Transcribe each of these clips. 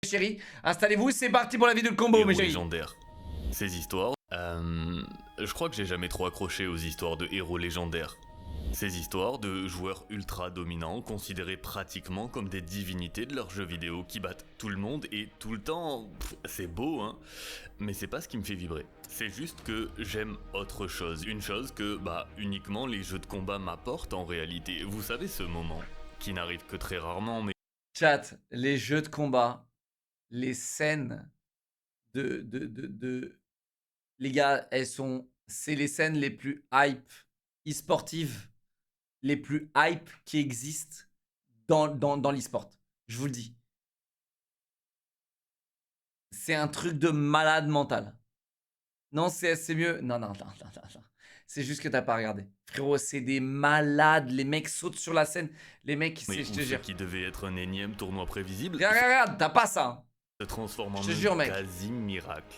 chéris. Installez-vous, c'est parti pour la vidéo de combo, mes chéris. Légendaires. Ces histoires, je crois que j'ai jamais trop accroché aux histoires de héros légendaires. Ces histoires de joueurs ultra dominants considérés pratiquement comme des divinités de leurs jeux vidéo qui battent tout le monde et tout le temps, c'est beau hein, mais c'est pas ce qui me fait vibrer. C'est juste que j'aime autre chose, une chose que uniquement les jeux de combat m'apportent en réalité. Vous savez ce moment qui n'arrive que très rarement mais... Chat, les jeux de combat, les scènes les gars, c'est les scènes les plus hype, e-sportives, les plus hype qui existent dans l'e-sport. Je vous le dis. C'est un truc de malade mental. Non, c'est mieux. Non. C'est juste que t'as pas regardé. Frérot, c'est des malades. Les mecs sautent sur la scène. Les mecs, Mais je te jure. qui devait être un énième tournoi prévisible Regarde, t'as pas ça. se transforme en Je te jure, un mec. quasi miracle.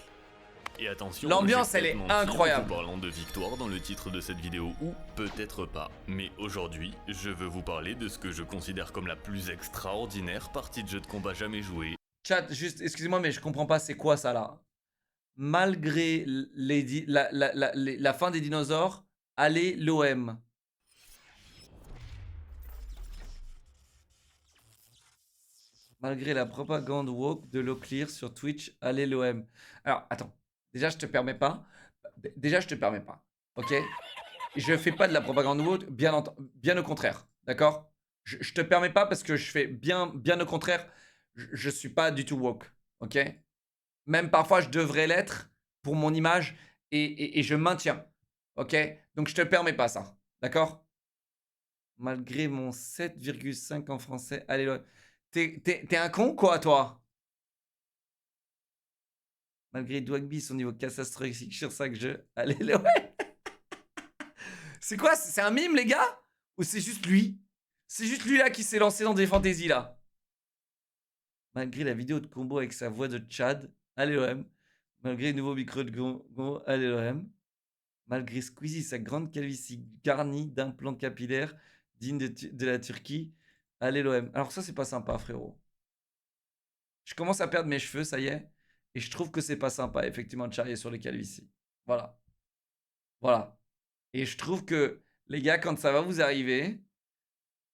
Et attention, l'ambiance, elle est incroyable. En vous parlant de victoire dans le titre de cette vidéo, ou peut-être pas. Mais aujourd'hui, je veux vous parler de ce que je considère comme la plus extraordinaire partie de jeu de combat jamais jouée. Chat, juste, excusez-moi, mais je comprends pas, c'est quoi ça là? Malgré la fin des dinosaures, allez l'OM. Malgré la propagande woke de l'Oclear sur Twitch, allez l'OM. Alors, attends. Déjà, je te permets pas. Ok? Je fais pas de la propagande woke, bien au contraire. D'accord? Je te permets pas parce que je fais bien au contraire. Je suis pas du tout woke. Ok? Même parfois, je devrais l'être pour mon image et je maintiens. Ok? Donc, je te permets pas ça. D'accord? Malgré mon 7,5 en français, allez l'OM. T'es un con, quoi, toi? Malgré Dwagby, son niveau catastrophique sur 5 jeux, allez l'OM. C'est quoi? C'est un mime, les gars? Ou c'est juste lui? C'est juste lui, là, qui s'est lancé dans des fantaisies, là. Malgré la vidéo de combo avec sa voix de Chad, allez l'OM. Malgré le nouveau micro de Gongo, allez l'OM. Malgré Squeezie, sa grande calvitie garnie d'implants capillaires dignes de la Turquie, allez l'OM. Alors ça, c'est pas sympa, frérot. Je commence à perdre mes cheveux, ça y est. Et je trouve que c'est pas sympa, effectivement, de charrier sur les calvities. Voilà. Voilà. Et je trouve que, les gars, quand ça va vous arriver,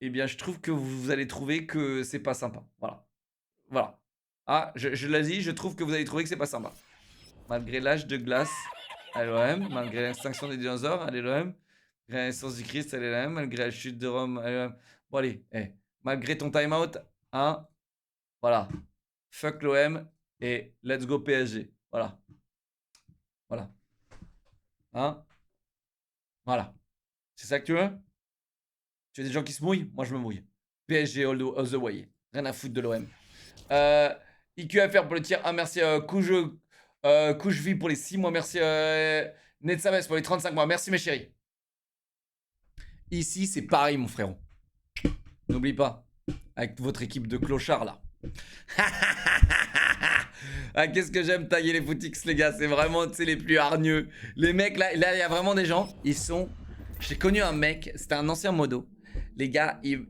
eh bien, je trouve que vous allez trouver que c'est pas sympa. Voilà. Voilà. Ah, je l'ai dit, je trouve que vous allez trouver que c'est pas sympa. Malgré l'âge de glace, à l'OM. Malgré l'extinction des dinosaures, à l'OM. Malgré la naissance du Christ, à l'OM. Malgré la chute de Rome, à l'OM. Bon, allez, malgré ton time-out, hein, voilà. Fuck l'OM et let's go PSG. Voilà. Voilà. Hein? Voilà. C'est ça que tu veux? Tu veux des gens qui se mouillent? Moi, je me mouille. PSG all the way. Rien à foutre de l'OM. IQFR pour le tir. Ah, merci Couche-Vie pour les 6 mois. Merci Netsames pour les 35 mois. Merci mes chéris. Ici, c'est pareil, mon frérot. N'oublie pas. Avec votre équipe de clochards, là. Ah, qu'est-ce que j'aime tailler les footix, les gars. C'est vraiment, tu sais, les plus hargneux. Les mecs, là, il y a vraiment des gens. Ils sont... J'ai connu un mec, c'était un ancien modo. Les gars, il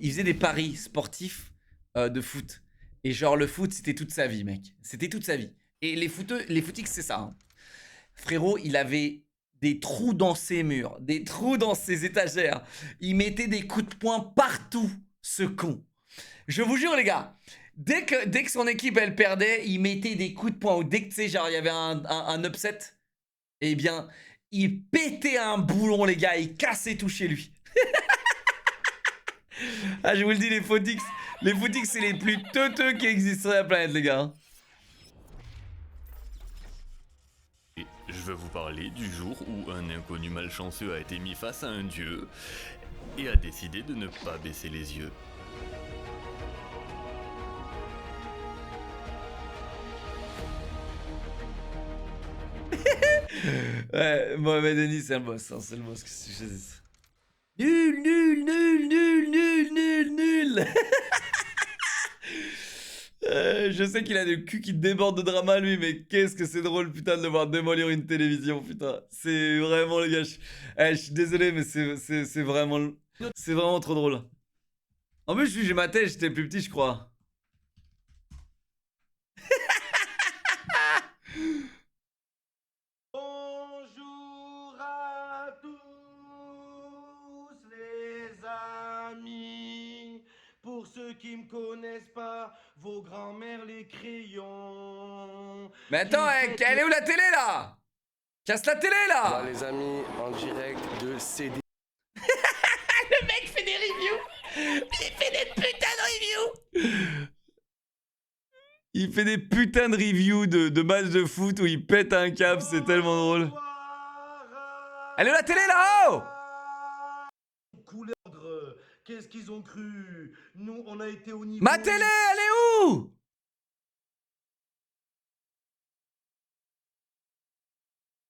faisait des paris sportifs de foot. Et genre, le foot, c'était toute sa vie, mec. C'était toute sa vie. Et les footix, c'est ça. Hein. Frérot, il avait des trous dans ses murs, des trous dans ses étagères. Il mettait des coups de poing partout, ce con. Je vous jure, les gars, dès que son équipe, elle perdait, il mettait des coups de poing. Ou dès que, tu sais, genre, il y avait un upset, eh bien, il pétait un boulon, les gars. Il cassait tout chez lui. Ah, je vous le dis, les footix, c'est les plus teuteux qui existent sur la planète, les gars. Et je veux vous parler du jour où un inconnu malchanceux a été mis face à un dieu et a décidé de ne pas baisser les yeux. Ouais, Mohamed Denis, c'est le boss, hein, c'est le boss. Qu'est-ce que je dis? Nul. Je sais qu'il a le cul qui déborde de drama, lui, mais qu'est-ce que c'est drôle, putain, de le voir démolir une télévision, putain. C'est vraiment, les gars, je suis désolé, mais c'est vraiment trop drôle. En plus, j'ai ma tête, j'étais plus petit, je crois. qui connaissent pas vos grands-mères les crayons. Mais attends, elle est où la télé là? Casse la télé là! Les amis, en direct de CD. Le mec fait des reviews! Il fait des putains de reviews! Il fait des putains de reviews de matchs de foot où il pète un câble, c'est tellement drôle. Elle est où la télé là-haut? Couleur, qu'est-ce qu'ils ont cru? Nous, on a été au niveau. Ma télé, elle est où?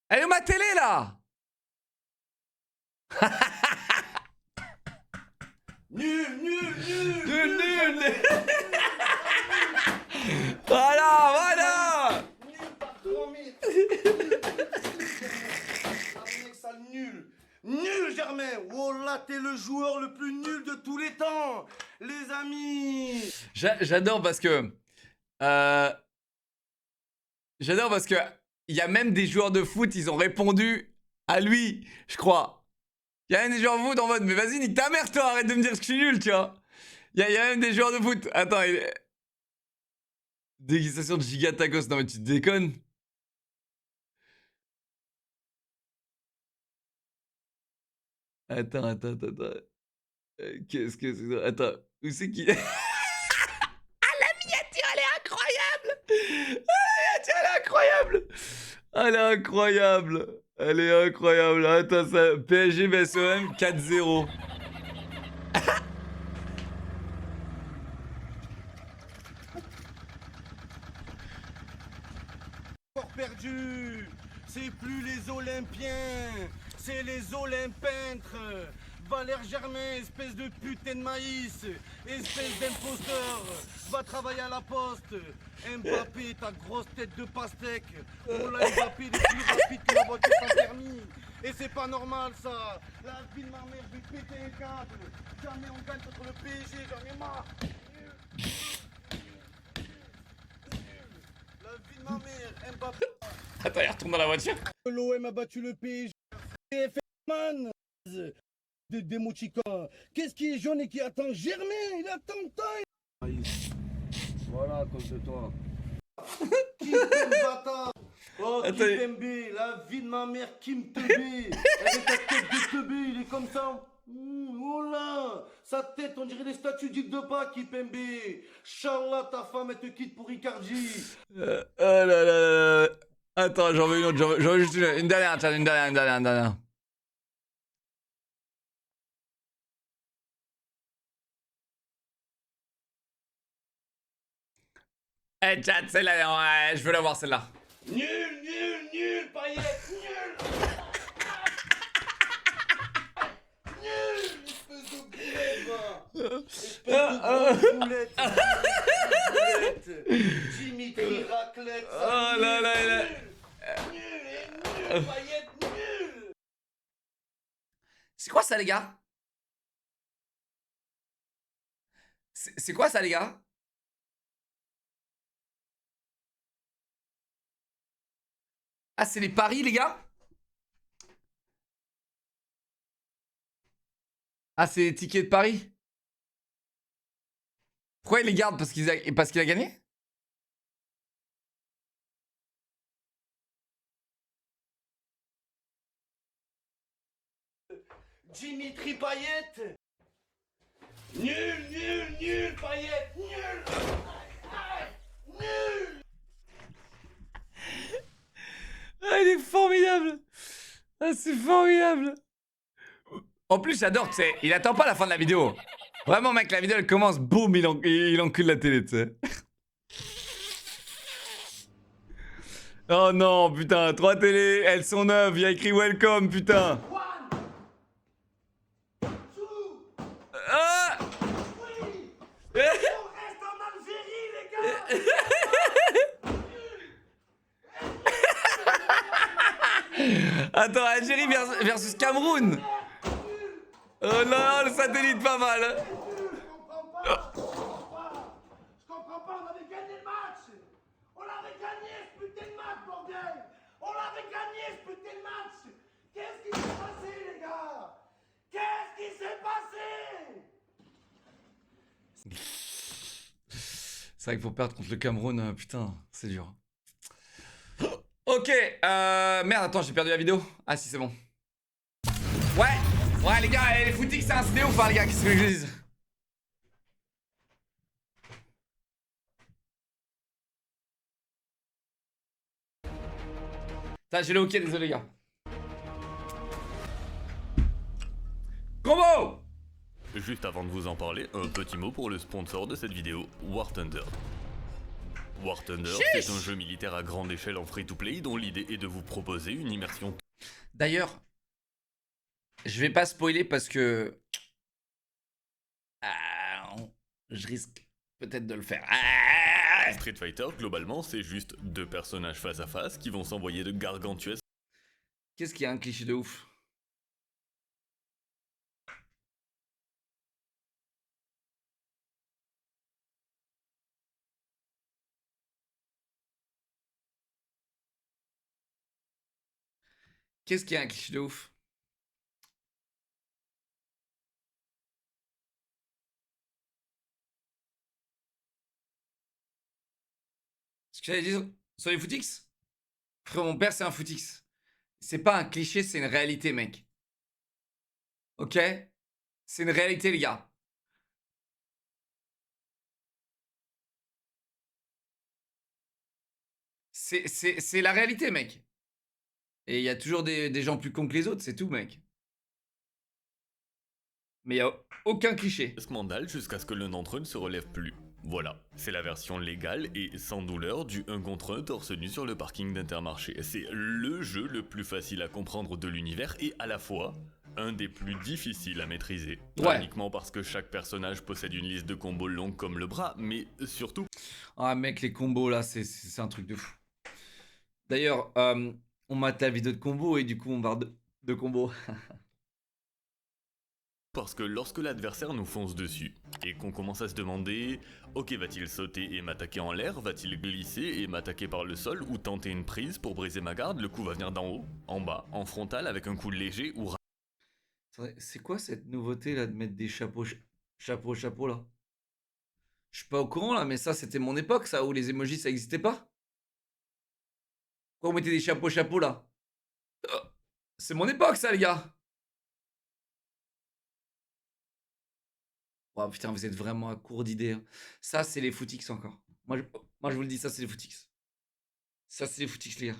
Elle est où ma télé là? Nul. Voilà. Nul, Germain. Oh là, t'es le joueur le plus nul de tous les temps. Les amis. J'adore parce que... J'adore parce que... Il y a même des joueurs de foot, ils ont répondu à lui, je crois. Il y a même des joueurs de foot en mode, mais vas-y, nique ta mère, toi, arrête de me dire que je suis nul, tu vois. Il y a même des joueurs de foot. Attends, déguisation de Gigatacos, non mais tu te déconnes. Attends. Qu'est-ce que c'est ça? Attends, où c'est qui... Ah, la miniature, elle est incroyable! Elle est incroyable! Elle est incroyable! Attends, ça... PSG vs OM 4-0. Perdu. C'est plus les Olympiens, c'est les Olympeintres. Valère Germain, espèce de putain de maïs, espèce d'imposteur, va travailler à la poste. Mbappé, ta grosse tête de pastèque. Oh là, Mbappé, il est plus rapide que la voiture sans permis. Et c'est pas normal ça. La vie de ma mère, je vais péter un câble. Jamais on gagne contre le PSG, j'en ai marre. La vie de ma mère, Mbappé. Attends, il retourne dans la voiture. L'OM a battu le PSG. Man. Des mouchicans. Qu'est-ce qui est jaune et qui attend? Germain, il attend temps. Voilà, à cause de toi. Kim bâtard. Oh, Attends, Kimpembe, la vie de ma mère, Kim Teubé. Avec ta tête de Teubé, il est comme ça. Oh là, sa tête, on dirait des statues d'île de Pâques, Kimpembe. Inch'Allah, ta femme, elle te quitte pour Icardi. Oh là là là. Attends, j'en veux une autre, j'en veux juste une dernière, Chad, une dernière. Eh, Chad, celle-là, je veux la voir, celle-là. Nul, paillette, nul. Nul, espèce de boulette, va. Espèce de boulette. Dimitri Raclette. Oh là là. Nul, paillette, nul. C'est quoi ça, les gars? C'est quoi ça, les gars? Ah, c'est les paris, les gars? Ah, c'est les tickets de paris? Pourquoi il les garde? Parce qu'il a gagné? Dimitri Payet. Nul, Payet, nul. Nul. Ah, il est formidable! Ah, c'est formidable! En plus, j'adore, tu sais, il attend pas la fin de la vidéo. Vraiment, mec, la vidéo elle commence, boum, il encule la télé, tu sais. Oh non, putain, 3 télés, elles sont neuves, il y a écrit welcome, putain. Ah! On reste en Algérie, les gars. Attends, Algérie versus Cameroun. Oh non, le satellite pas mal. Je comprends pas, on avait gagné le match. On l'avait gagné ce putain de match, bordel. On l'avait gagné ce putain de match. Qu'est-ce qui s'est passé, les gars? Qu'est-ce qui s'est passé? C'est vrai qu'il faut perdre contre le Cameroun, putain, c'est dur. Ok, merde, attends, j'ai perdu la vidéo. Ah si, c'est bon. Ouais, les gars, les footix, c'est un CD ou pas, les gars, qu'est-ce que je dis? Putain, j'ai le hockey, désolé, les gars. Combo! Juste avant de vous en parler, un petit mot pour le sponsor de cette vidéo, War Thunder. War Thunder, c'est un jeu militaire à grande échelle en free-to-play dont l'idée est de vous proposer une immersion. D'ailleurs, je vais pas spoiler parce que... je risque peut-être de le faire. Street Fighter, globalement, c'est juste deux personnages face à face qui vont s'envoyer de gargantuesques Qu'est-ce qu'il y a un cliché de ouf? Qu'est-ce qu'il y a un cliché de ouf? Ce que j'allais dire sur les footix? Frère, mon père, c'est un footix. C'est pas un cliché, c'est une réalité, mec. Ok? C'est une réalité, les gars. C'est la réalité, mec. Et il y a toujours des gens plus cons que les autres, c'est tout, mec. Mais il n'y a aucun cliché. mandales jusqu'à ce que l'un d'entre eux ne se relève plus. Voilà, c'est la version légale et sans douleur du 1 contre 1 torse nu sur le parking d'Intermarché. C'est le jeu le plus facile à comprendre de l'univers et à la fois un des plus difficiles à maîtriser. Ouais. Pas uniquement parce que chaque personnage possède une liste de combos longue comme le bras, mais surtout Ah, mec, les combos, là, c'est un truc de fou. D'ailleurs, on mate la vidéo de combo et du coup, on parle de combo. parce que lorsque l'adversaire nous fonce dessus, et qu'on commence à se demander « Ok, va-t-il sauter et m'attaquer en l'air? Va-t-il glisser et m'attaquer par le sol? Ou tenter une prise pour briser ma garde? Le coup va venir d'en haut, en bas, en frontal avec un coup léger ou C'est quoi cette nouveauté, là, de mettre des chapeaux, là? Je suis pas au courant, là, mais ça, c'était mon époque, ça, où les emojis, ça existait pas? Pourquoi vous mettez des chapeaux, là? C'est mon époque, ça, les gars! Oh putain, vous êtes vraiment à court d'idées. Hein. Ça, c'est les footix encore. Moi, je vous le dis, ça, c'est les footix. Ça, c'est les footix, les gars.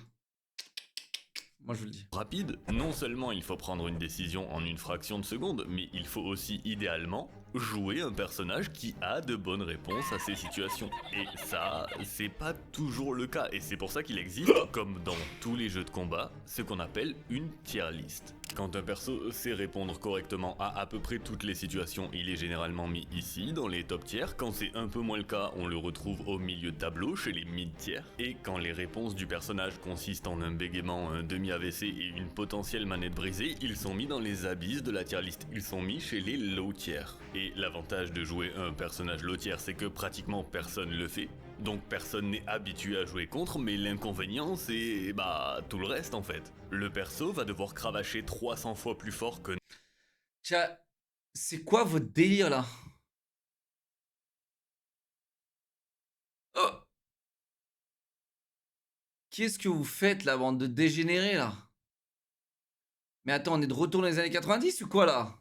Moi, je vous le dis. rapide. Non seulement il faut prendre une décision en une fraction de seconde, mais il faut aussi, idéalement, jouer un personnage qui a de bonnes réponses à ces situations. Et ça, c'est pas toujours le cas, et c'est pour ça qu'il existe, comme dans tous les jeux de combat, ce qu'on appelle une tier list. Quand un perso sait répondre correctement à peu près toutes les situations, il est généralement mis ici, dans les top tiers. Quand c'est un peu moins le cas, on le retrouve au milieu de tableau, chez les mid tiers. Et quand les réponses du personnage consistent en un bégaiement, un demi-AVC et une potentielle manette brisée, ils sont mis dans les abysses de la tier list. Ils sont mis chez les low tiers. Et l'avantage de jouer un personnage low tiers, c'est que pratiquement personne le fait. Donc personne n'est habitué à jouer contre, mais l'inconvénient c'est tout le reste en fait. Le perso va devoir cravacher 300 fois plus fort que... Tiens, c'est quoi votre délire là? Oh, qu'est-ce que vous faites là, bande de dégénérés là? Mais attends, on est de retour dans les années 90 ou quoi là?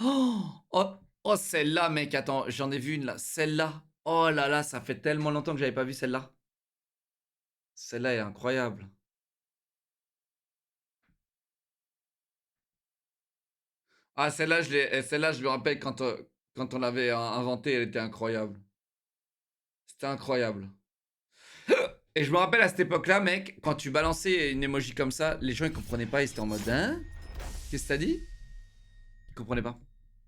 Oh, celle-là, mec, attends, j'en ai vu une là. Celle-là. Oh là là, ça fait tellement longtemps que j'avais pas vu celle-là. Celle-là est incroyable. Ah, celle-là, je me rappelle quand on l'avait inventée, elle était incroyable. C'était incroyable. Et je me rappelle à cette époque-là, mec, quand tu balançais une emoji comme ça, les gens ils comprenaient pas, ils étaient en mode hein? Qu'est-ce que t'as dit? Ils comprenaient pas.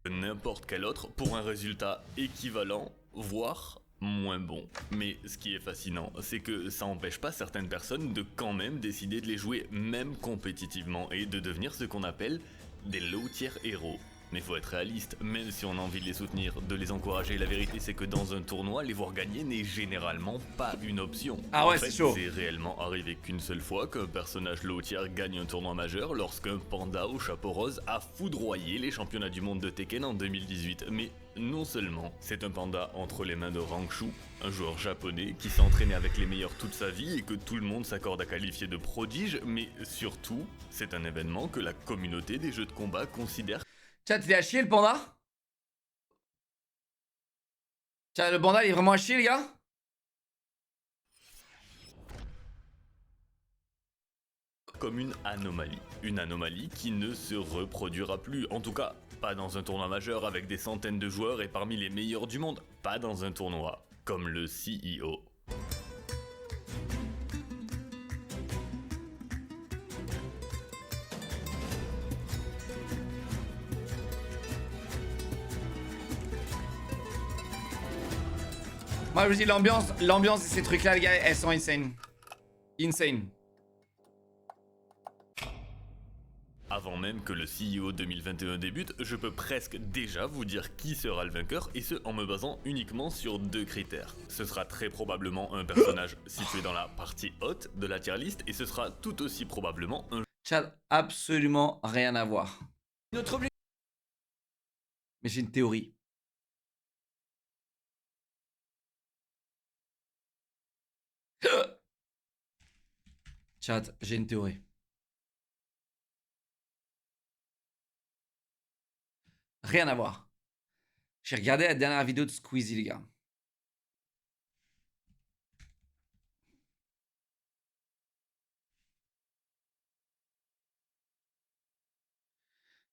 n'importe quel autre pour un résultat équivalent, voire moins bon. Mais ce qui est fascinant, c'est que ça empêche pas certaines personnes de quand même décider de les jouer, même compétitivement, et de devenir ce qu'on appelle des low-tier héros. Mais faut être réaliste, même si on a envie de les soutenir, de les encourager, la vérité c'est que dans un tournoi, les voir gagner n'est généralement pas une option. Ah ouais, en fait, c'est chaud. C'est réellement arrivé qu'une seule fois qu'un personnage low tier gagne un tournoi majeur lorsqu'un panda au chapeau rose a foudroyé les championnats du monde de Tekken en 2018. Mais Non seulement c'est un panda entre les mains de Rangshu, un joueur japonais qui s'est entraîné avec les meilleurs toute sa vie et que tout le monde s'accorde à qualifier de prodige, mais surtout, c'est un événement que la communauté des jeux de combat considère. Chat, il est à chier le panda? Chat, le panda il est vraiment à chier les gars? Comme une anomalie. Une anomalie qui ne se reproduira plus. En tout cas, pas dans un tournoi majeur avec des centaines de joueurs et parmi les meilleurs du monde. Pas dans un tournoi comme le CEO. Moi je vous dis l'ambiance et ces trucs là les gars, elles sont insane. Insane. Avant même que le CEO 2021 débute, je peux presque déjà vous dire qui sera le vainqueur, et ce en me basant uniquement sur 2 critères. Ce sera très probablement un personnage situé dans la partie haute de la tier list, et ce sera tout aussi probablement un... Chat, absolument rien à voir. Notre objet. Mais j'ai une théorie. Chat, j'ai une théorie. Rien à voir. J'ai regardé la dernière vidéo de Squeezie, les gars.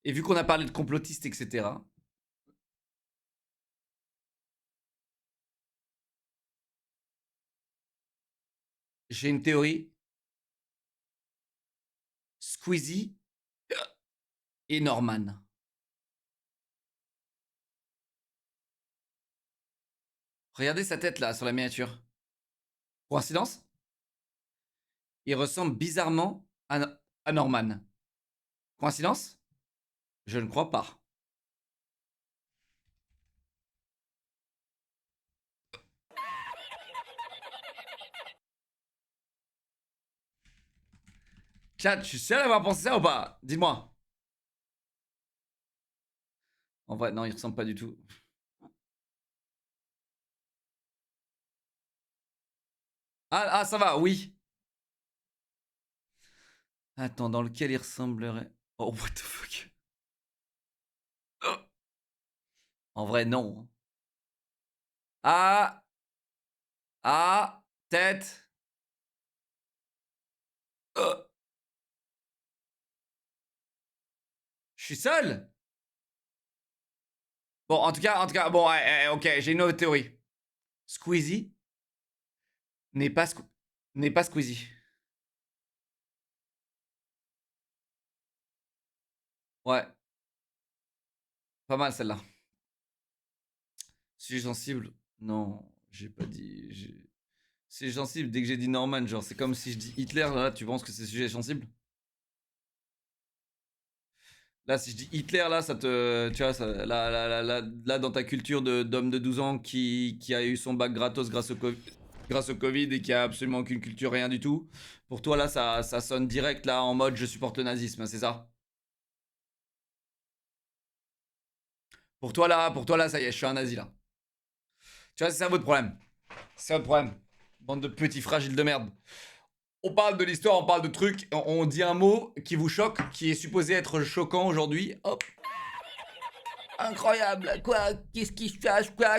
Et vu qu'on a parlé de complotistes, etc. J'ai une théorie. Squeezie et Norman. Regardez sa tête là sur la miniature. Coïncidence? Il ressemble bizarrement à Norman. Coïncidence? Je ne crois pas. Chat, je suis seul à avoir pensé ça ou pas? Dis-moi. En vrai, non, il ressemble pas du tout. Ah, ça va, oui. Attends, dans lequel il ressemblerait? Oh, what the fuck? Oh. En vrai, non. Ah. Ah. Tête. Oh. Je suis seul? Bon, en tout cas, bon, ok, j'ai une autre théorie. Squeezie n'est pas, n'est pas Squeezie. Ouais. Pas mal celle-là. Suis-je sensible? Non, j'ai pas dit. C'est sensible dès que j'ai dit Norman. Genre, c'est comme si je dis Hitler. Là, tu penses que c'est sujet sensible? Là, si je dis Hitler, là, ça te. Tu vois, ça, là, dans ta culture d'homme de 12 ans qui a eu son bac gratos grâce au Covid et qui a absolument aucune culture, rien du tout. Pour toi, là, ça sonne direct, là, en mode je supporte le nazisme, c'est ça? Pour toi, là, ça y est, je suis un nazi, là. Tu vois, c'est ça votre problème. C'est votre problème. Bande de petits fragiles de merde. On parle de l'histoire, on parle de trucs, on dit un mot qui vous choque, qui est supposé être choquant aujourd'hui. Hop. Incroyable. Quoi? Qu'est-ce qui se passe? Quoi?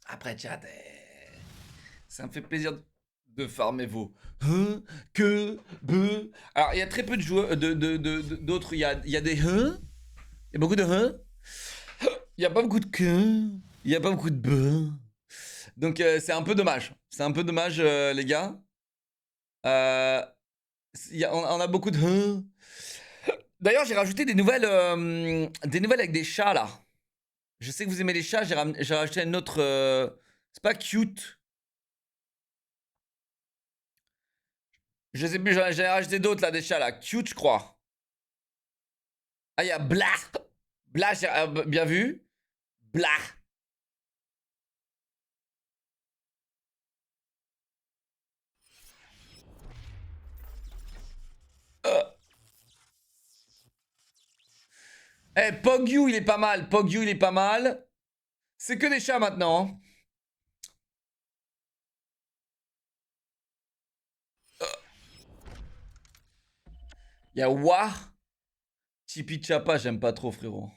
Après, chat, ça me fait plaisir de farmer vos que, be. Alors, il y a très peu de joueurs, d'autres, il y a des il y a beaucoup de il y a pas beaucoup de que, il y a pas beaucoup de be. Donc, c'est un peu dommage. C'est un peu dommage, les gars. On a beaucoup de D'ailleurs, j'ai rajouté des nouvelles avec des chats, là. Je sais que vous aimez les chats, j'ai rajouté un autre... c'est pas cute. Je sais plus, j'en ai rajouté d'autres, là, des chats, là. Cute, je crois. Ah, il y a Blah. Blah, j'ai bien vu. Blah. Eh, Pogyu, il est pas mal. Pogyu, il est pas mal. C'est que des chats maintenant. Hein. Il y a War. Tipi Chapa, j'aime pas trop, frérot.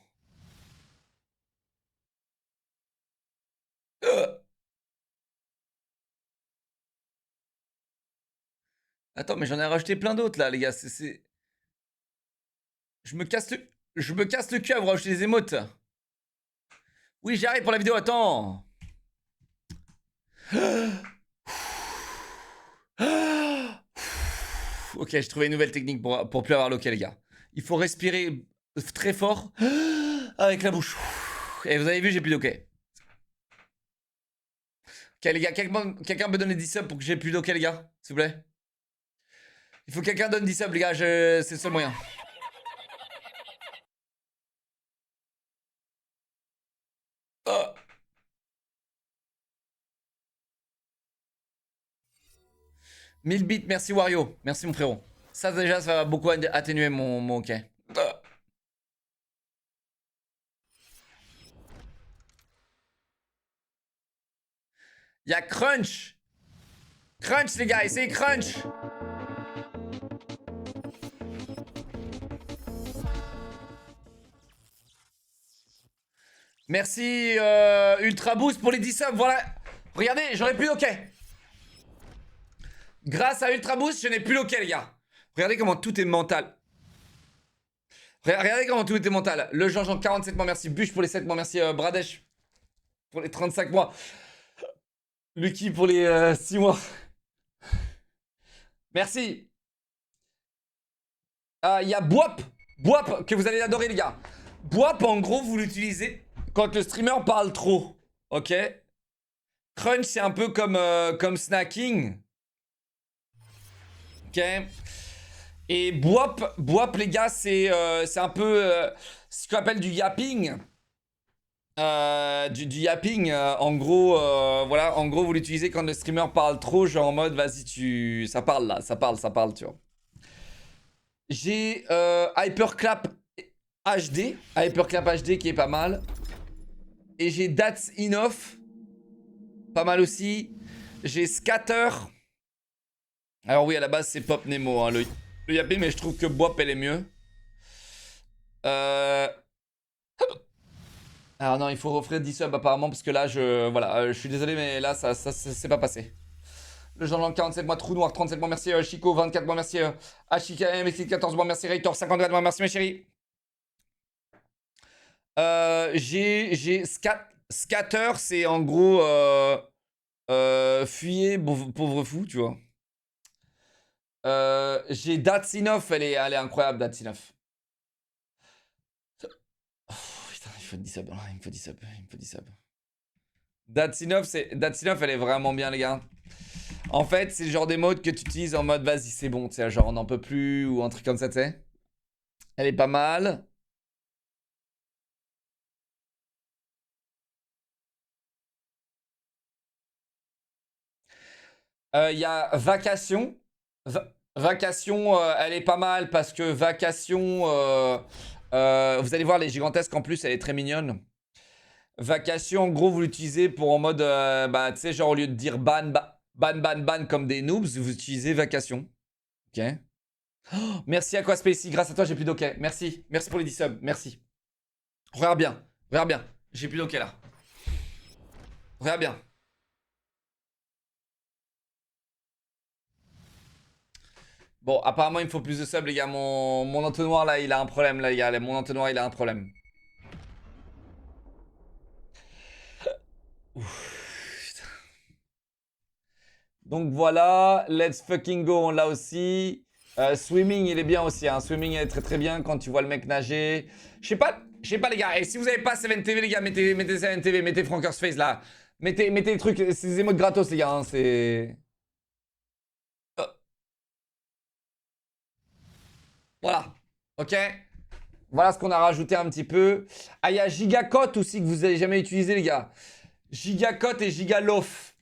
Attends, mais j'en ai rajouté plein d'autres là, les gars. Je me casse le cul à vous rajouter des émotes. Oui, j'arrive pour la vidéo, attends. Ok, j'ai trouvé une nouvelle technique pour plus avoir l'ok, les gars. Il faut respirer très fort avec la bouche. Et vous avez vu, j'ai plus d'ok. Ok, les gars, quelqu'un peut donner 10 subs pour que j'ai plus d'ok, les gars, s'il vous plaît. Il faut que quelqu'un donne 10 subs, les gars, c'est le seul moyen. Oh. « 1000 bits, merci Wario. Merci mon frérot. Ça déjà, ça va beaucoup atténuer mon ok. Il y a Crunch. Crunch les gars, essayez Crunch. Merci Ultra Boost pour les 10 subs, voilà. Regardez, j'aurais plus d'ok. Grâce à Ultra Boost, je n'ai plus l'ok les gars. Regardez comment tout est mental. Regardez comment tout était mental. Le Jean-Jean 47 mois, merci. Bûche pour les 7 mois, merci Bradesh pour les 35 mois. Lucky pour les 6 mois. Merci. Il y a Boap. Boap que vous allez adorer les gars. Boap en gros vous l'utilisez quand le streamer parle trop. Ok. Crunch c'est un peu comme snacking. Ok. Et Boap les gars c'est un peu ce qu'on appelle du yapping. Du yapping, en gros, voilà, en gros vous l'utilisez quand le streamer parle trop, genre en mode vas-y ça parle là, ça parle, tu vois. J'ai Hyperclap HD qui est pas mal. Et j'ai That's Enough, pas mal aussi. J'ai Scatter. Alors oui, à la base c'est Pop Nemo, hein, le yapping, mais je trouve que Boap elle est mieux. Alors non, il faut offrir 10 subs apparemment parce que là, je suis désolé, mais là, ça c'est pas passé. Le Jean-Jean 47 mois, Trou Noir 37 mois, merci Chico 24 mois, merci Ashika MX 14 mois, merci Raytor 54 mois, merci mes chéris. J'ai Scatter, c'est en gros fuyez pauvre fou, tu vois. J'ai Datsinoff, elle est incroyable, Datsinoff. Il faut 10 subs, il me faut 10 subs, il me faut 10 subs. Datsinoff, elle est vraiment bien, les gars. En fait, c'est le genre d'émote que tu utilises en mode vas-y, c'est bon, tu sais, genre on n'en peut plus ou un truc comme ça, tu sais. Elle est pas mal. Il y a Vacation. Vacation, elle est pas mal parce que Vacation, vous allez voir, les gigantesques en plus, elle est très mignonne. Vacation, en gros, vous l'utilisez pour en mode, bah, tu sais, genre au lieu de dire ban comme des noobs, vous utilisez Vacation. Ok. Oh, merci Aquaspacey, grâce à toi, j'ai plus d'ok. Merci pour les 10 subs, merci. Regarde bien, j'ai plus d'ok là. Regarde bien. Bon, apparemment, il me faut plus de subs, les gars. Mon entonnoir, là, il a un problème, là, les gars. Mon entonnoir, il a un problème. Ouf, donc voilà, Let's Fucking Go, on l'a aussi. Swimming, il est bien aussi. Hein. Swimming, il est très très bien quand tu vois le mec nager. Je sais pas, les gars. Et si vous avez pas 7TV, les gars, mettez 7TV, mettez Franker's Face là. Mettez les trucs, c'est des émotes gratos, les gars. Hein, c'est. Voilà. Ok. Voilà ce qu'on a rajouté un petit peu. Ah, il y a Gigacot aussi que vous avez jamais utilisé, les gars. Gigacot et Gigalof.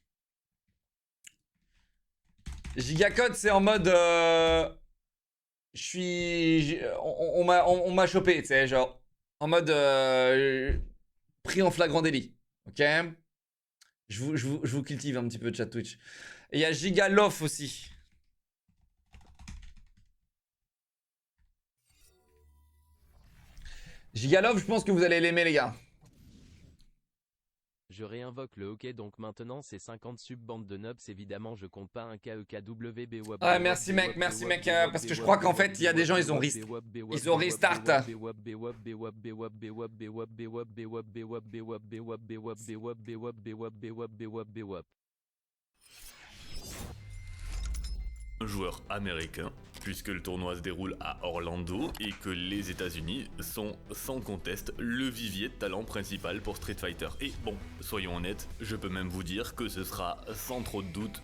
Gigacot, c'est en mode. On m'a chopé, tu sais, genre. En mode pris en flagrant délit. Ok? Je vous cultive un petit peu, chat Twitch. Et il y a Gigalof aussi. Gigalof, je pense que vous allez l'aimer, les gars. Je réinvoque le hockey donc maintenant c'est 50 sub-bandes de nubs évidemment je compte pas un KEKWB. Ouais, merci mec, parce que je crois qu'en fait il y a des gens ils ont restart. Un joueur américain, puisque le tournoi se déroule à Orlando et que les États-Unis sont sans conteste le vivier de talent principal pour Street Fighter. Et bon, soyons honnêtes, je peux même vous dire que ce sera sans trop de doute.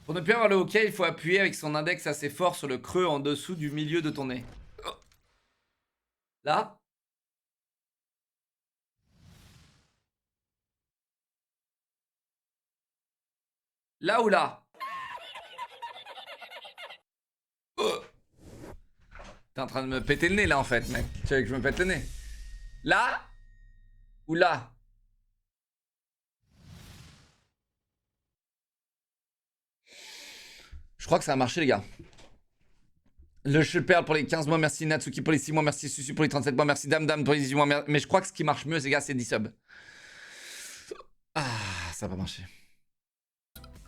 Pour ne plus avoir le hockey, il faut appuyer avec son index assez fort sur le creux en dessous du milieu de ton nez. Là? Là ou là? T'es en train de me péter le nez là en fait, mec. Tu veux que je me pète le nez? Là? Ou là? Je crois que ça a marché, les gars. Le je perle pour les 15 mois, merci Natsuki pour les 6 mois, merci Susu pour les 37 mois, merci Dame pour les 18 mois. Mais je crois que ce qui marche mieux, les gars, c'est 10 subs. Ah, ça va marcher.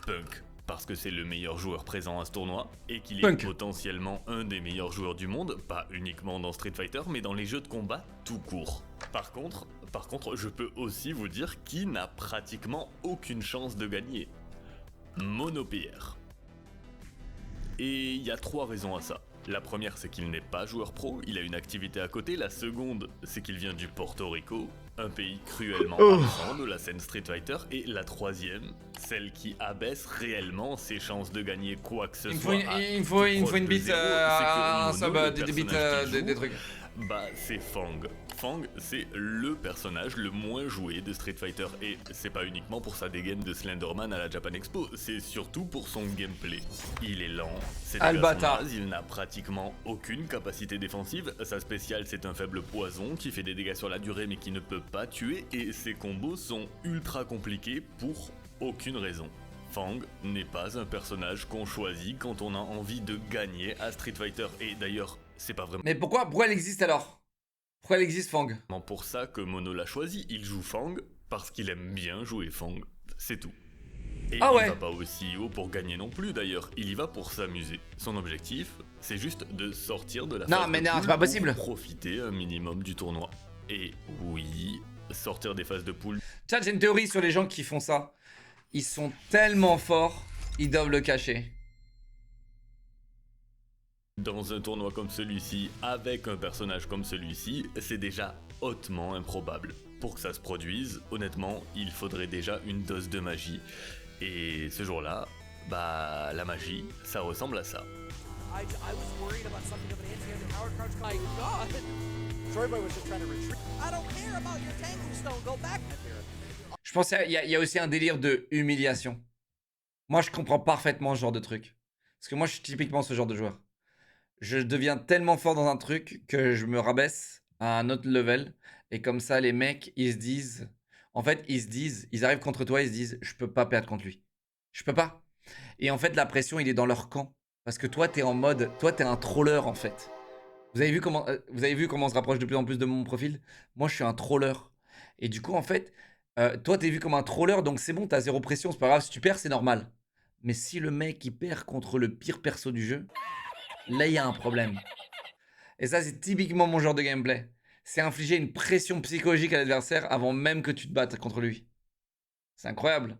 Punk, parce que c'est le meilleur joueur présent à ce tournoi et qu'il est Punk. potentiellement un des meilleurs joueurs du monde, pas uniquement dans Street Fighter, mais dans les jeux de combat tout court. Par contre, je peux aussi vous dire qu'il n'a pratiquement aucune chance de gagner. Monopierre. Et il y a 3 raisons à ça. La première, c'est qu'il n'est pas joueur pro, il a une activité à côté. La seconde, c'est qu'il vient du Porto Rico, un pays cruellement absent de la scène Street Fighter. Et la troisième, celle qui abaisse réellement ses chances de gagner quoi que ce soit. Il me faut une bite, un sub, des bites, des trucs. Bah, c'est Fang. Fang, c'est le personnage le moins joué de Street Fighter, et c'est pas uniquement pour sa dégaine de Slenderman à la Japan Expo, c'est surtout pour son gameplay. Il est lent, c'est Ah, le bâtard. il n'a pratiquement aucune capacité défensive, sa spéciale c'est un faible poison qui fait des dégâts sur la durée mais qui ne peut pas tuer, et ses combos sont ultra compliqués pour aucune raison. Fang n'est pas un personnage qu'on choisit quand on a envie de gagner à Street Fighter, et d'ailleurs, c'est pas vraiment Mais pourquoi elle existe alors? Pourquoi elle existe, Fang? pour ça que Mono l'a choisi. Il joue Fang parce qu'il aime bien jouer Fang, c'est tout. Et Ah ouais. il va pas aussi haut pour gagner non plus d'ailleurs, il y va pour s'amuser. Son objectif, c'est juste de sortir de la Non, phase mais de non, poule c'est pas pour possible. profiter un minimum du tournoi. Et oui, sortir des phases de poule Tiens, j'ai une théorie sur les gens qui font ça. Ils sont tellement forts, ils doivent le cacher. dans un tournoi comme celui-ci, avec un personnage comme celui-ci, c'est déjà hautement improbable. Pour que ça se produise, honnêtement, il faudrait déjà une dose de magie. Et ce jour-là, bah la magie, ça ressemble à ça. I was worried about something of an anti-under power crouch. My God! Troyboy was just trying to retreat. I don't care about your Tango Stone. Go back. Je pense qu'il y a aussi un délire de humiliation. Moi, je comprends parfaitement ce genre de truc. Parce que moi, je suis typiquement ce genre de joueur. Je deviens tellement fort dans un truc que je me rabaisse à un autre level. Et comme ça, les mecs, ils se disent... En fait, ils arrivent contre toi, ils se disent, je peux pas perdre contre lui. Je peux pas. Et en fait, la pression, il est dans leur camp. Parce que toi, t'es en mode... Toi, t'es un troller, en fait. Vous avez vu comment on se rapproche de plus en plus de mon profil? Moi, je suis un troller. Et du coup, en fait, toi, t'es vu comme un troller, donc c'est bon, t'as zéro pression, c'est pas grave. Si tu perds, c'est normal. Mais si le mec, il perd contre le pire perso du jeu, là, il y a un problème. Et ça, c'est typiquement mon genre de gameplay. C'est infliger une pression psychologique à l'adversaire avant même que tu te battes contre lui. C'est incroyable.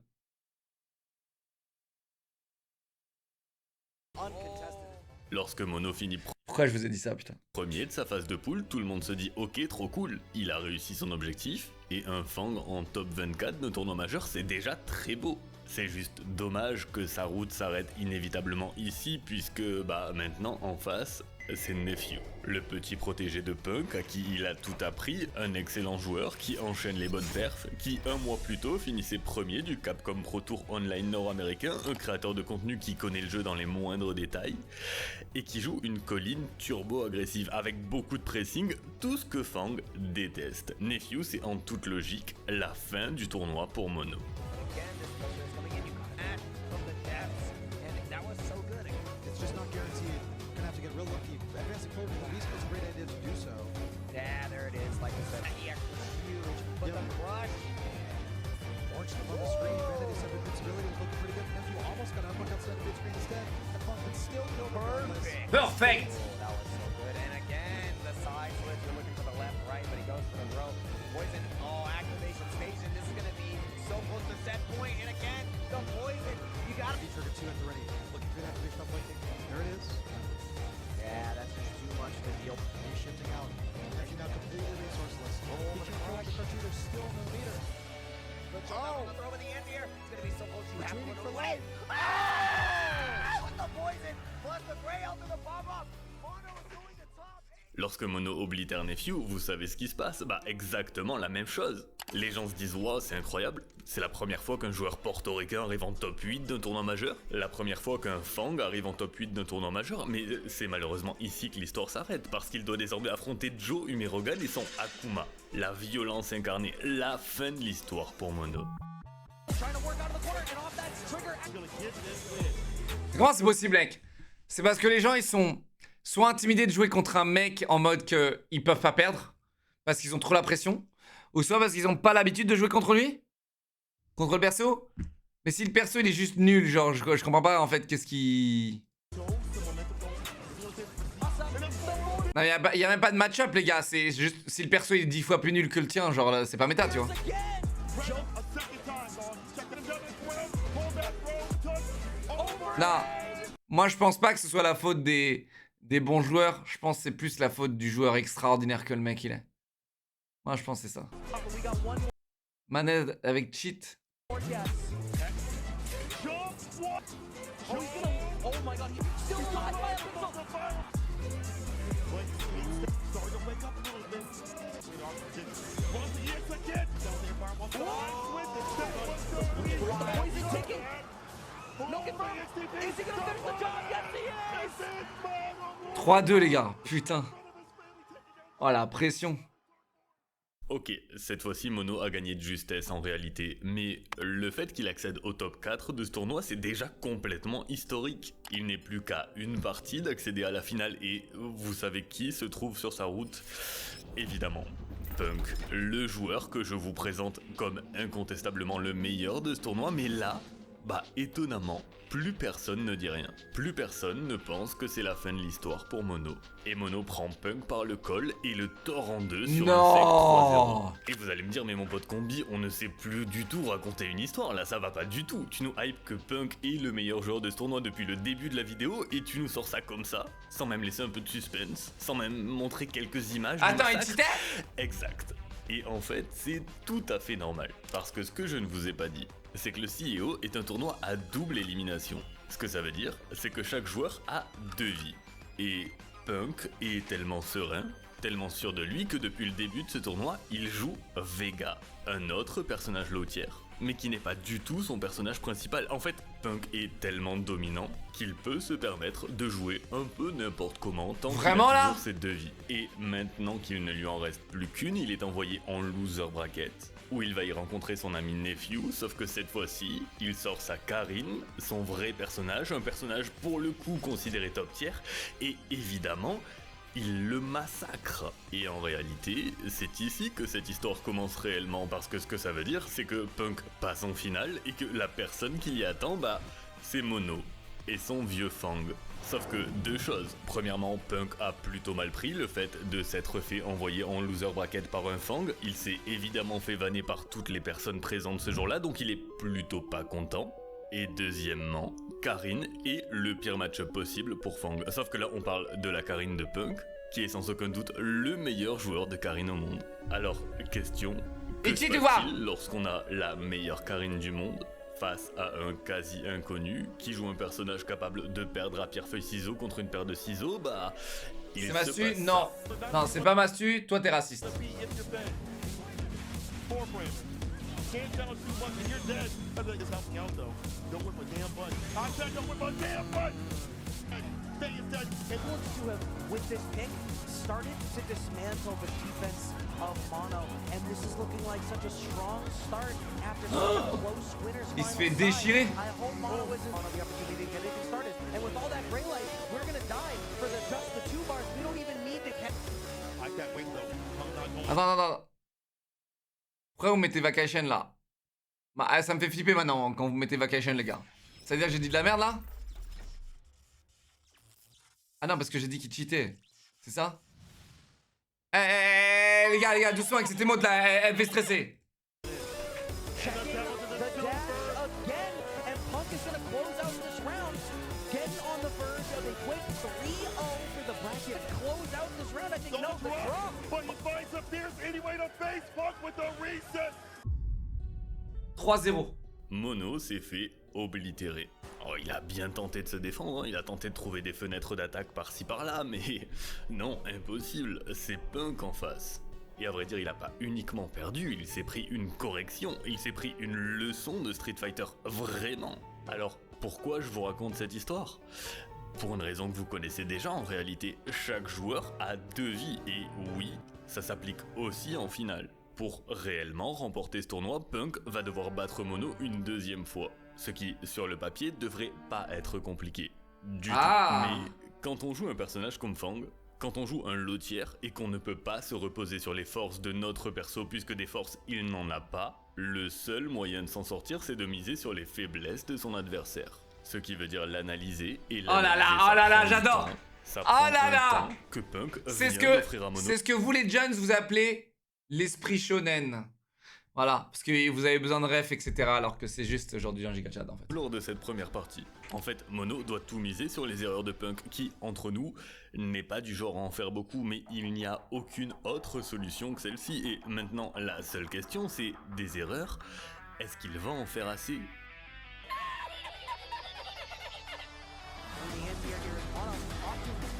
Lorsque Mono finit Pourquoi je vous ai dit ça, putain? premier de sa phase de poule, tout le monde se dit ok, trop cool, il a réussi son objectif, et un Fang en top 24 de tournoi majeur, c'est déjà très beau. C'est juste dommage que sa route s'arrête inévitablement ici, puisque bah maintenant en face, c'est Nephew, le petit protégé de Punk à qui il a tout appris, un excellent joueur qui enchaîne les bonnes perfs, qui un mois plus tôt finissait premier du Capcom Pro Tour Online nord-américain, un créateur de contenu qui connaît le jeu dans les moindres détails, et qui joue une colline turbo-agressive avec beaucoup de pressing, tout ce que Fang déteste. Nephew, c'est en toute logique la fin du tournoi pour Mono. Again, this pressure is coming in. You can't from the depths, and that was so good. It's just not guaranteed. You're gonna have to get real lucky. Advancing forward to the least, it's a great idea to do so. Yeah, there it is. Like I said, the X was huge, but the crush. Orange on the screen. Vanity said invincibility was looking pretty good. Nephew almost got an uppercut set mid-screen instead. And Funk could still kill the Perfect. Perfect. Oh, that was so good. And again, the side switch. You're looking for the left, right, but he goes for the rope. Poison. Oh, activation station. This is going to be so close to set point. And again, the poison. You got to be. trigger 2 at the ready. Looking for that activation up blinking. There it is. Yeah, that's just too much to deal. He's shifting out. Nephew now completely resourceless. Oh, He the can't throw crush. the cartridge. There's still no meter. Oh, the throw in the end here. It's going to be so close. You have to Retreating put for it away. life. Ah! With the poison, plus the gray out to the bomb up. Mono is doing the top. Lorsque Mono oblitère Nephew, vous savez ce qui se passe? Bah exactement la même chose. Les gens se disent waouh, c'est incroyable. C'est la première fois qu'un joueur portoricain arrive en top 8 d'un tournoi majeur. La première fois qu'un Fang arrive en top 8 d'un tournoi majeur. Mais c'est malheureusement ici que l'histoire s'arrête, parce qu'il doit désormais affronter Joe Umerogan et son Akuma. La violence incarnée, la fin de l'histoire pour Mono. Trying to work out of the corner and off that trigger. Comment c'est possible, mec? C'est parce que les gens, ils sont soit intimidés de jouer contre un mec en mode qu'ils peuvent pas perdre, parce qu'ils ont trop la pression, ou soit parce qu'ils ont pas l'habitude de jouer contre lui? Contre le perso? Mais si le perso, il est juste nul, genre, je comprends pas, en fait, qu'est-ce qui... Non, y a même pas de match-up, les gars, c'est juste... Si le perso, il est 10 fois plus nul que le tien, genre, là, c'est pas méta, tu vois. Non, moi je pense pas que ce soit la faute des bons joueurs. Je pense que c'est plus la faute du joueur extraordinaire que le mec il est. Moi je pense que c'est ça. Manette avec cheat. Oh my god, he's still alive. Poison taking. No confirm. Is he gonna finish the job? Yes, he is. 3-2 les gars, putain. Oh la pression. Ok, cette fois-ci Mono a gagné de justesse en réalité, mais le fait qu'il accède au top 4 de ce tournoi c'est déjà complètement historique. Il n'est plus qu'à une partie d'accéder à la finale et vous savez qui se trouve sur sa route? Évidemment, Punk, le joueur que je vous présente comme incontestablement le meilleur de ce tournoi, mais là, bah étonnamment, plus personne ne dit rien. Plus personne ne pense que c'est la fin de l'histoire pour Mono. Et Mono prend Punk par le col et le tord en deux sur un sec 3-0. Et vous allez me dire, mais mon pote Combi, on ne sait plus du tout raconter une histoire, là ça va pas du tout. Tu nous hype que Punk est le meilleur joueur de ce tournoi depuis le début de la vidéo et tu nous sors ça comme ça, sans même laisser un peu de suspense, sans même montrer quelques images. Attends, il massacre. titait? Exact. Et en fait, c'est tout à fait normal. Parce que ce que je ne vous ai pas dit, c'est que le CEO est un tournoi à double élimination. Ce que ça veut dire, c'est que chaque joueur a 2 vies. Et Punk est tellement serein, tellement sûr de lui que depuis le début de ce tournoi, il joue Vega, un autre personnage low-tier, mais qui n'est pas du tout son personnage principal. En fait, Punk est tellement dominant qu'il peut se permettre de jouer un peu n'importe comment tant qu'il Vraiment, a là toujours ses 2 vies. Et maintenant qu'il ne lui en reste plus qu'une, il est envoyé en loser bracket, où il va y rencontrer son ami Nephew, sauf que cette fois-ci, il sort sa Karine, son vrai personnage, un personnage pour le coup considéré top tier, et évidemment, il le massacre. Et en réalité, c'est ici que cette histoire commence réellement, parce que ce que ça veut dire, c'est que Punk passe en finale, et que la personne qui y attend, bah, c'est Mono, et son vieux Fang. Sauf que 2 choses. Premièrement, Punk a plutôt mal pris le fait de s'être fait envoyer en loser bracket par un Fang. Il s'est évidemment fait vanner par toutes les personnes présentes ce jour-là, donc il est plutôt pas content. Et deuxièmement, Karine est le pire match-up possible pour Fang. Sauf que là, on parle de la Karine de Punk, qui est sans aucun doute le meilleur joueur de Karine au monde. Alors, question, que se passe-t-il lorsqu'on a la meilleure Karine du monde face à un quasi-inconnu qui joue un personnage capable de perdre à pierre-feuille-ciseaux contre une paire de ciseaux? Bah, Il C'est se Mastu? passe Non. Non, c'est pas Mastu, toi t'es raciste. It looks to have, with this pick, started to dismantle the defense of Mono, and this is looking like such a strong start after such a close winner's Il se final fait side. déchirer. I hope Mono isn't on the opportunity to get anything started, and with all that gray light, we're gonna die for just the 2 bars. We don't even need to catch. Attends, attends. Pourquoi vous mettez Vacation là? Bah, ça me fait flipper maintenant quand vous mettez Vacation, les gars. Ça veut dire que j'ai dit de la merde là? Ah non, parce que j'ai dit qu'il cheatait. C'est ça? Les gars, doucement avec cette émote là, elle fait stresser. Checking the dash again, and Punk is gonna close out this round. Getting on the verge of a quick 3-0 for the bracket. Close out this round, I think. No, the drop. But he finds a fierce anyway to face Punk with the reset. 3-0. Mono s'est fait oblitérer. Oh, il a bien tenté de se défendre, hein. Il a tenté de trouver des fenêtres d'attaque par-ci par-là, mais non, impossible, c'est Punk en face. Et à vrai dire, il a pas uniquement perdu, il s'est pris une correction, il s'est pris une leçon de Street Fighter, vraiment. Alors, pourquoi je vous raconte cette histoire ? Pour une raison que vous connaissez déjà en réalité, chaque joueur a 2 vies, et oui, ça s'applique aussi en finale. Pour réellement remporter ce tournoi, Punk va devoir battre Mono une 2e fois. Ce qui, sur le papier, devrait pas être compliqué. Du tout. Mais quand on joue un personnage comme Fang, quand on joue un lotière et qu'on ne peut pas se reposer sur les forces de notre perso puisque des forces il n'en a pas, le seul moyen de s'en sortir c'est de miser sur les faiblesses de son adversaire. Ce qui veut dire l'analyser et Oh là là, j'adore. Ça Oh prend là un là. temps que Punk C'est vient ce d'offrir à Mono. c'est ce que vous les jeunes vous appelez l'esprit shonen. Voilà, parce que vous avez besoin de ref, etc. Alors que c'est juste genre du Gigachad en fait. Lors de cette première partie. En fait, Mono doit tout miser sur les erreurs de Punk qui, entre nous, n'est pas du genre à en faire beaucoup, mais il n'y a aucune autre solution que celle-ci. Et maintenant, la seule question, c'est des erreurs. Est-ce qu'il va en faire assez ?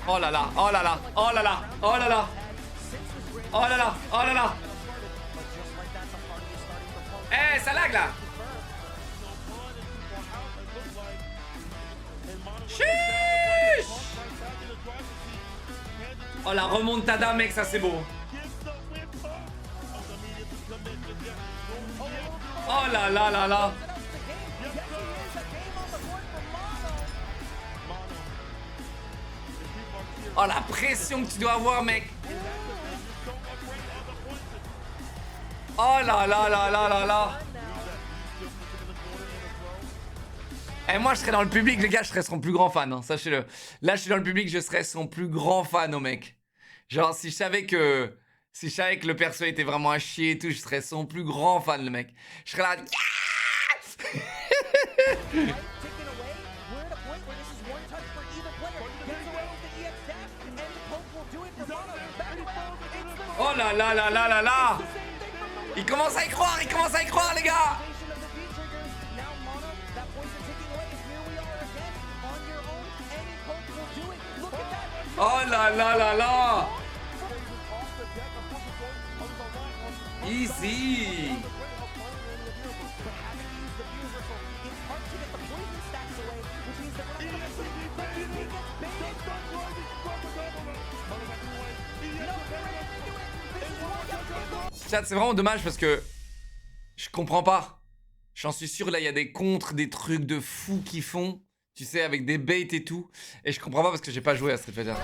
Oh là là, oh là là, oh là là, oh là là, oh là là, oh là là. Eh, ça lag là. Chiche. Oh la remontada mec, ça c'est beau. Oh là là là là. Oh la pression que tu dois avoir mec. Oh là là là là là là. Et moi je serais dans le public les gars, je serais son plus grand fan, hein, sachez-le. Là je suis dans le public, je serais son plus grand fan au mec. Genre si je savais que le perso était vraiment à chier et tout, je serais son plus grand fan le mec. Je serais là. Oh là là là là là là. Il commence à y croire les gars. Oh là là là là. Easy. Chat, c'est vraiment dommage parce que je comprends pas. J'en suis sûr, là, il y a des contres, des trucs de fous qui font, tu sais, avec des baits et tout. Et je comprends pas parce que j'ai pas joué à Street Fighter.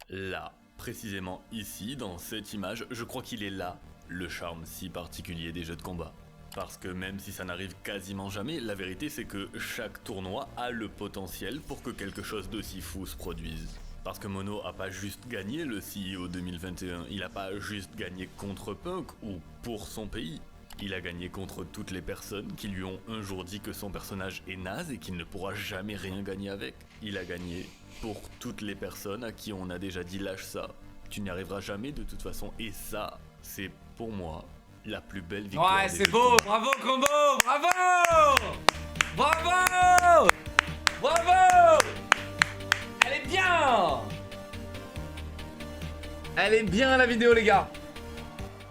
Là, précisément ici, dans cette image, je crois qu'il est là, le charme si particulier des jeux de combat. Parce que même si ça n'arrive quasiment jamais, la vérité c'est que chaque tournoi a le potentiel pour que quelque chose d'aussi fou se produise. Parce que Mono a pas juste gagné le CEO 2021, il a pas juste gagné contre Punk ou pour son pays. Il a gagné contre toutes les personnes qui lui ont un jour dit que son personnage est naze et qu'il ne pourra jamais rien gagner avec. Il a gagné pour toutes les personnes à qui on a déjà dit lâche ça, tu n'y arriveras jamais de toute façon. Et ça, c'est pour moi la plus belle victoire. Ouais, des c'est jeux beau, de combat. bravo Combo, bravo. Bravo. Bravo. Elle est bien. Elle est bien la vidéo les gars.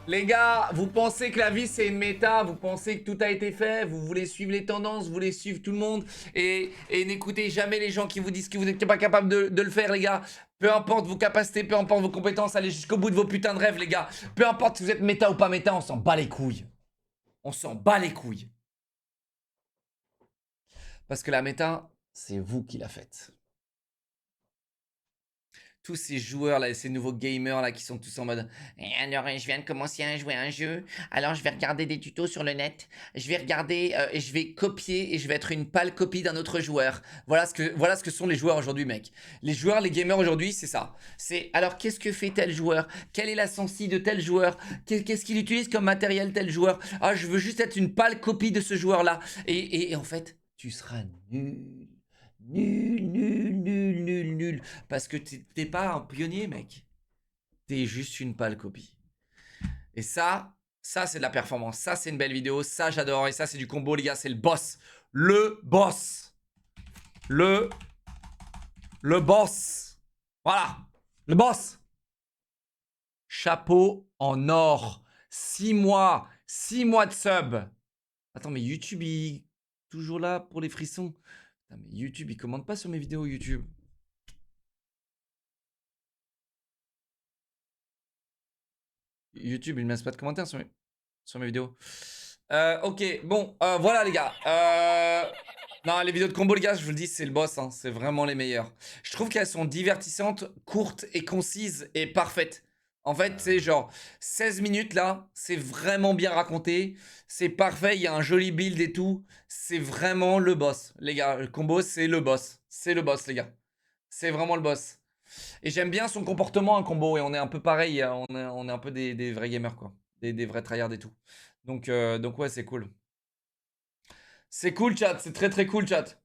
Les gars, vous pensez que la vie c'est une méta, vous pensez que tout a été fait, vous voulez suivre les tendances, vous voulez suivre tout le monde et n'écoutez jamais les gens qui vous disent que vous n'êtes pas capable de le faire les gars. Peu importe vos capacités, peu importe vos compétences, allez jusqu'au bout de vos putains de rêves les gars. Peu importe si vous êtes méta ou pas méta, on s'en bat les couilles. On s'en bat les couilles. Parce que la méta, c'est vous qui la faites. Tous ces joueurs là, ces nouveaux gamers là qui sont tous en mode alors je viens de commencer à jouer à un jeu, alors je vais regarder des tutos sur le net, je vais regarder et je vais copier et je vais être une pâle copie d'un autre joueur. Voilà ce que sont les joueurs aujourd'hui mec. Les joueurs, les gamers aujourd'hui c'est ça. C'est alors qu'est-ce que fait tel joueur, quelle est la sensi de tel joueur, qu'est-ce qu'il utilise comme matériel tel joueur. Ah je veux juste être une pâle copie de ce joueur là. Et en fait tu seras nul. Nul. Parce que t'es pas un pionnier, mec. T'es juste une pâle copie. Et ça c'est de la performance. Ça, c'est une belle vidéo. Ça, j'adore. Et ça, c'est du combo, les gars. C'est le boss. Le boss. Le boss. Voilà. Le boss. Chapeau en or. 6 mois. 6 mois de sub. Attends, mais YouTube, il est toujours là pour les frissons. Putain, mais YouTube, il commente pas sur mes vidéos YouTube. YouTube, il ne me laisse pas de commentaires sur mes vidéos. Ok, bon, voilà les gars. Non, les vidéos de combo, les gars, je vous le dis, c'est le boss. Hein, c'est vraiment les meilleures. Je trouve qu'elles sont divertissantes, courtes et concises et parfaites. En fait, c'est genre 16 minutes là, c'est vraiment bien raconté. C'est parfait, il y a un joli build et tout. C'est vraiment le boss. Les gars, le combo, c'est le boss. C'est le boss, les gars. C'est vraiment le boss. Et j'aime bien son comportement, un combo. Et on est un peu pareil. On est un peu des vrais gamers, quoi. Des vrais tryhards et tout. Donc ouais, c'est cool. C'est cool, chat. C'est très très cool, chat.